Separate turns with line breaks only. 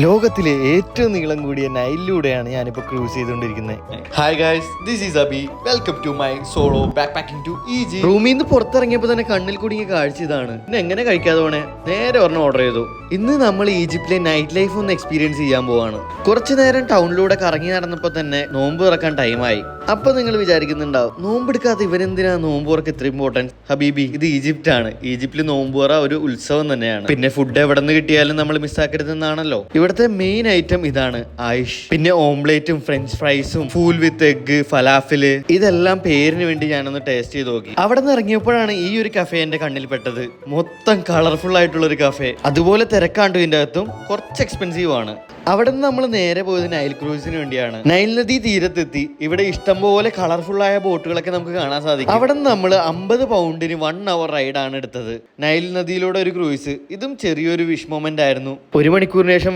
ലോകത്തിലെ ഏറ്റവും നീളം കൂടിയ നൈലിലൂടെയാണ് ഞാനിപ്പോൾ ക്രൂസ് ചെയ്തുകൊണ്ടിരിക്കുന്നത്.
Hi guys, this is Abi. Welcome to my solo backpacking to Egypt.
റൂമിൽ നിന്ന് പുറത്തിറങ്ങിയപ്പോൾ തന്നെ കണ്ണിൽ കുടുങ്ങിയ കാഴ്ച ഇതാണ്. പിന്നെ എങ്ങനെ കഴിക്കാതെ പോണേ, നേരെ ഒരെണ്ണം ഓർഡർ ചെയ്തു. ഇന്ന് നമ്മൾ ഈജിപ്തിലെ നൈറ്റ് ലൈഫ് ഒന്ന് എക്സ്പീരിയൻസ് ചെയ്യാൻ പോവാണ്. കുറച്ചു നേരം ടൗണിലൂടെ കറങ്ങി നടന്നപ്പോൾ തന്നെ നോമ്പ് തുറക്കാൻ ടൈമായി. അപ്പൊ നിങ്ങൾ വിചാരിക്കുന്നുണ്ടാവും, നോമ്പെടുക്കാത്ത ഇവരെന്തിനാ നോമ്പ് തുറക്ക് ഇത്ര ഇമ്പോർട്ടൻസ്? ഹബീബി, ഇത് ഈജിപ്റ്റ് ആണ്. ഈജിപ്തിൽ നോമ്പ് തുറ ഒരു ഉത്സവം തന്നെയാണ്. പിന്നെ ഫുഡ് എവിടെ നിന്ന് കിട്ടിയാലും നമ്മൾ മിസ്സാക്കരുതെന്നാണല്ലോ. ഇവിടുത്തെ മെയിൻ ഐറ്റം ഇതാണ് ആയിഷ്. പിന്നെ ഓംലേറ്റും ഫ്രഞ്ച് ഫ്രൈസും ഫൂൽ വിത്ത് എഗ്, ഫലാഫില്, ഇതെല്ലാം പേരിന് വേണ്ടി ഞാനൊന്ന് ടേസ്റ്റ് ചെയ്ത് നോക്കി. അവിടെ നിന്ന് ഇറങ്ങിയപ്പോഴാണ് ഈ ഒരു കഫേ എന്റെ കണ്ണിൽ പെട്ടത്. മൊത്തം കളർഫുൾ ആയിട്ടുള്ള ഒരു കഫേ. അതുപോലെ തിരക്കാണ്ട് ഇതിന്റെ അകത്തും കുറച്ച് എക്സ്പെൻസീവ് ആണ്. അവിടെ നിന്ന് നമ്മൾ നേരെ പോയത് നൈൽ ക്രൂസിന് വേണ്ടിയാണ്. നൈൽ നദി തീരത്തെത്തി. ഇവിടെ ഇഷ്ടംപോലെ കളർഫുൾ ആയ ബോട്ടുകളൊക്കെ നമുക്ക് കാണാൻ സാധിക്കും. അവിടെ നിന്ന് നമ്മൾ 50 പൗണ്ടിന് 1 അവർ റൈഡാണ് എടുത്തത്. നൈൽ നദിയിലൂടെ ഒരു ക്രൂയിസ്. ഇതും ചെറിയൊരു വിഷ് മൊമെന്റ് ആയിരുന്നു. 1 മണിക്കൂറിന് ശേഷം